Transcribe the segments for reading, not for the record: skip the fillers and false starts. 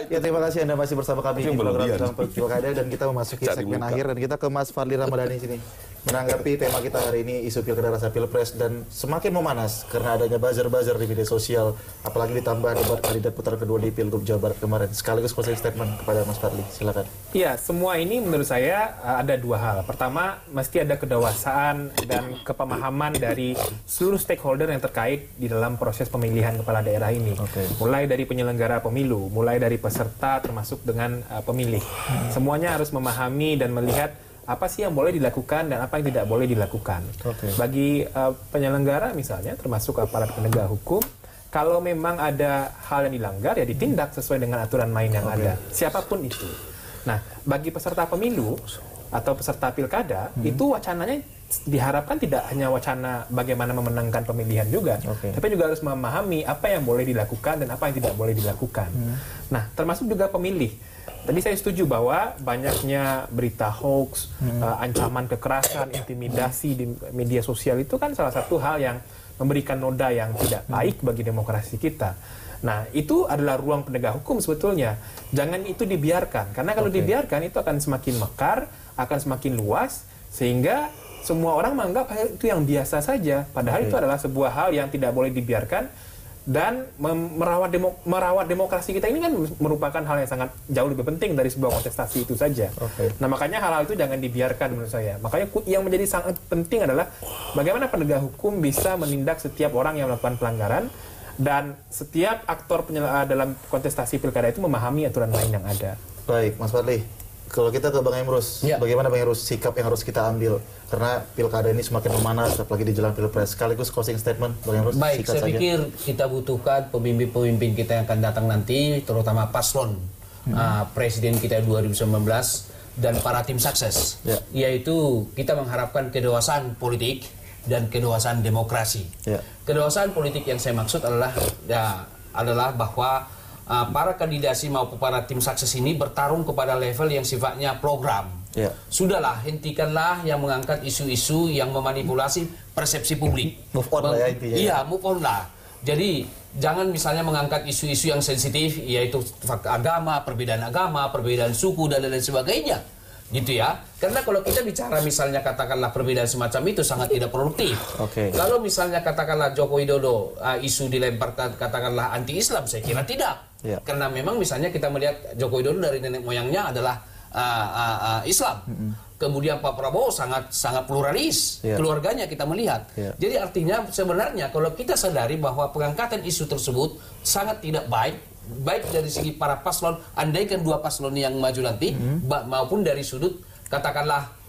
itu. Ya, terima kasih Anda masih bersama kami di program Bincang Pilkada, dan kita memasuki segmen akhir, dan kita ke Mas Fadli Ramadhani sini. Menanggapi tema kita hari ini, isu pilkada rasa pilpres, dan semakin memanas karena adanya buzzer-buzzer di media sosial, apalagi ditambah debat kandidat putaran kedua di Pilgub Jawa Barat kemarin. Sekaligus closing statement kepada Mas Fadli, silakan. Iya, semua ini menurut saya ada dua hal. Pertama, mesti ada kedewasaan dan kepemahaman dari seluruh stakeholder yang terkait di dalam proses pemilihan kepala daerah ini. Mulai dari penyelenggara pemilu, mulai dari peserta termasuk dengan pemilih. Semuanya harus memahami dan melihat apa sih yang boleh dilakukan dan apa yang tidak boleh dilakukan. Bagi penyelenggara misalnya, termasuk aparat penegak hukum, kalau memang ada hal yang dilanggar, ya ditindak sesuai dengan aturan main yang ada, siapapun itu. Nah, bagi peserta pemilu atau peserta pilkada, itu wacananya diharapkan tidak hanya wacana bagaimana memenangkan pemilihan juga, tapi juga harus memahami apa yang boleh dilakukan dan apa yang tidak boleh dilakukan. Nah, termasuk juga pemilih. Tadi saya setuju bahwa banyaknya berita hoax, ancaman kekerasan, intimidasi di media sosial itu kan salah satu hal yang memberikan noda yang tidak baik bagi demokrasi kita. Nah, itu adalah ruang penegak hukum sebetulnya. Jangan itu dibiarkan, karena kalau dibiarkan itu akan semakin mekar, akan semakin luas, sehingga semua orang menganggap itu yang biasa saja. Padahal itu adalah sebuah hal yang tidak boleh dibiarkan. Dan merawat demokrasi kita ini kan merupakan hal yang sangat jauh lebih penting dari sebuah kontestasi itu saja. Nah, makanya hal-hal itu jangan dibiarkan menurut saya. Makanya yang menjadi sangat penting adalah bagaimana penegak hukum bisa menindak setiap orang yang melakukan pelanggaran, dan setiap aktor dalam kontestasi pilkada itu memahami aturan main yang ada. Baik, Mas Fadli. Kalau kita ke Bang Emrus, bagaimana Bang Emrus sikap yang harus kita ambil? Karena pilkada ini semakin memanas, apalagi di jelang pilpres. Sekaligus closing statement, Bang Emrus. Baik, saya pikir kita butuhkan pemimpin-pemimpin kita yang akan datang nanti, terutama paslon presiden kita 2019 dan para tim sukses. Yaitu kita mengharapkan kedewasaan politik dan kedewasaan demokrasi. Kedewasaan politik yang saya maksud adalah bahwa para kandidasi maupun para tim sukses ini bertarung kepada level yang sifatnya program. Sudahlah, hentikanlah yang mengangkat isu-isu yang memanipulasi persepsi publik. Move on lah ya intinya. Iya, move on lah. Jadi jangan misalnya mengangkat isu-isu yang sensitif, yaitu agama, perbedaan suku dan lain sebagainya. Gitu ya. Karena kalau kita bicara misalnya katakanlah perbedaan semacam itu sangat tidak produktif. Kalau misalnya katakanlah Joko Widodo isu dilemparkan katakanlah anti-Islam, saya kira tidak. Karena memang misalnya kita melihat Joko Widodo dari nenek moyangnya adalah Islam. Kemudian Pak Prabowo sangat pluralis, keluarganya kita melihat. Jadi artinya sebenarnya kalau kita sadari bahwa pengangkatan isu tersebut sangat tidak baik dari segi para paslon, andaikan dua paslon yang maju nanti, maupun dari sudut katakanlah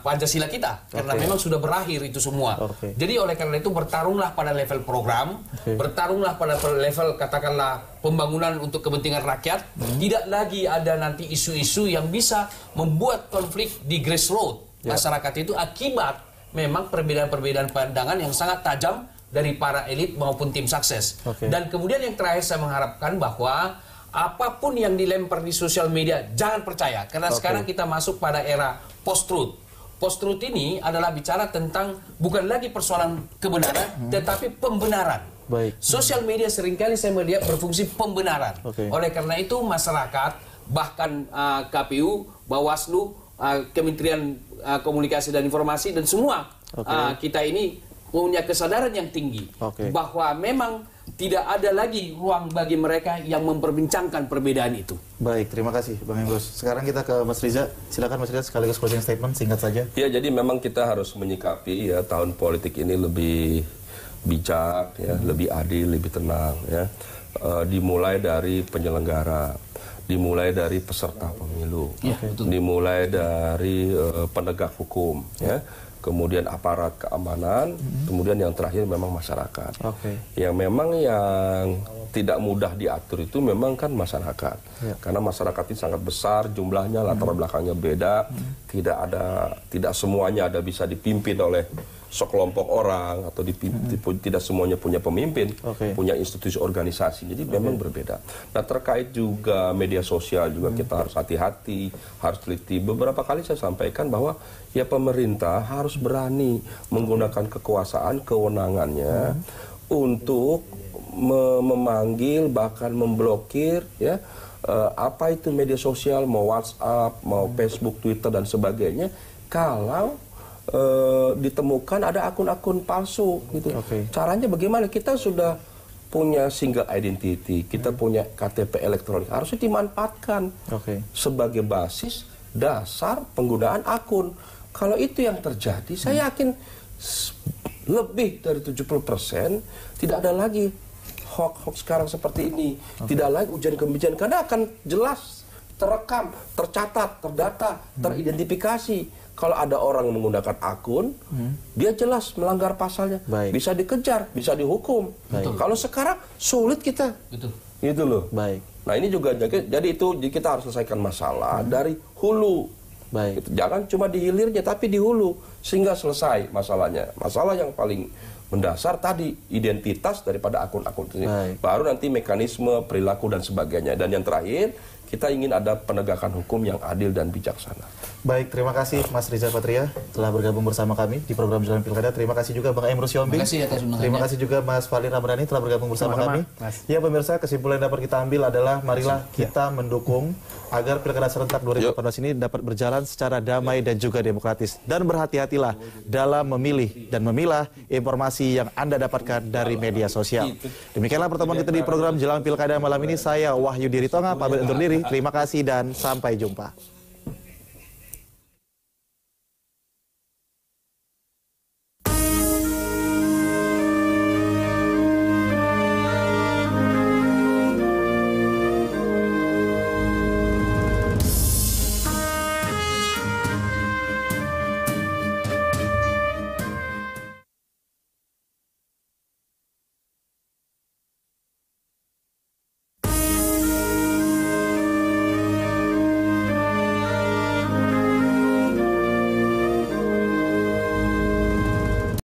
Pancasila kita, karena memang sudah berakhir itu semua. Jadi oleh karena itu bertarunglah pada level program, bertarunglah pada level katakanlah pembangunan untuk kepentingan rakyat. Tidak lagi ada nanti isu-isu yang bisa membuat konflik di grassroots masyarakat itu akibat memang perbedaan-perbedaan pandangan yang sangat tajam dari para elit maupun tim sukses. Dan kemudian yang terakhir saya mengharapkan bahwa apapun yang dilempar di sosial media jangan percaya, karena sekarang kita masuk pada era post-truth. Post-truth ini adalah bicara tentang bukan lagi persoalan kebenaran, tetapi pembenaran. Sosial media seringkali saya melihat berfungsi pembenaran. Oleh karena itu masyarakat, bahkan KPU, Bawaslu, Kementerian Komunikasi dan Informasi dan semua kita ini punya kesadaran yang tinggi bahwa memang tidak ada lagi ruang bagi mereka yang memperbincangkan perbedaan itu. Baik, terima kasih Bang Emrus. Sekarang kita ke Mas Riza. Silakan Mas Riza, sekaligus closing statement singkat saja. Ya, jadi memang kita harus menyikapi ya tahun politik ini lebih bijak, ya, lebih adil, lebih tenang, ya. Dimulai dari penyelenggara, dimulai dari peserta pemilu, dimulai dari penegak hukum, ya. Kemudian aparat keamanan, kemudian yang terakhir memang masyarakat. Yang memang yang tidak mudah diatur itu memang kan masyarakat. Karena masyarakat ini sangat besar jumlahnya, latar belakangnya beda, tidak semuanya ada bisa dipimpin oleh sekelompok orang atau tidak semuanya punya pemimpin, punya institusi organisasi. Jadi memang berbeda. Nah, terkait juga media sosial juga kita harus hati-hati, harus teliti. Beberapa kali saya sampaikan bahwa ya pemerintah harus berani menggunakan kekuasaan, kewenangannya untuk memanggil bahkan memblokir ya apa itu media sosial, mau WhatsApp, mau Facebook, Twitter dan sebagainya kalau ditemukan ada akun-akun palsu gitu. Caranya bagaimana? Kita sudah punya single identity, kita punya KTP elektronik, harusnya dimanfaatkan sebagai basis dasar penggunaan akun. Kalau itu yang terjadi, saya yakin lebih dari 70% tidak ada lagi hoax sekarang seperti ini, tidak lagi ujian kebencian, karena akan jelas terekam, tercatat, terdata, teridentifikasi. Kalau ada orang yang menggunakan akun, dia jelas melanggar pasalnya, bisa dikejar, bisa dihukum. Kalau sekarang sulit kita, gitu loh. Nah ini juga jadi itu kita harus selesaikan masalah dari hulu. Gitu. Jangan cuma di hilirnya, tapi di hulu sehingga selesai masalahnya. Masalah yang paling mendasar tadi identitas daripada akun-akun ini. Baru nanti mekanisme, perilaku dan sebagainya. Dan yang terakhir, kita ingin ada penegakan hukum yang adil dan bijaksana. Baik, terima kasih Mas Riza Patria telah bergabung bersama kami di program Jalan Pilkada. Terima kasih juga Bang Emrus Yombing. Terima kasih juga Mas Fadli Ramadhani telah bergabung bersama kami. Ya pemirsa, kesimpulan yang dapat kita ambil adalah marilah kita mendukung agar Pilkada serentak 2018 ini dapat berjalan secara damai dan juga demokratis. Dan berhati-hatilah dalam memilih dan memilah informasi yang Anda dapatkan dari media sosial. Demikianlah pertemuan kita di program Jalan Pilkada malam ini. Saya Wahyu Diritonga pamit undur diri. Terima kasih dan sampai jumpa.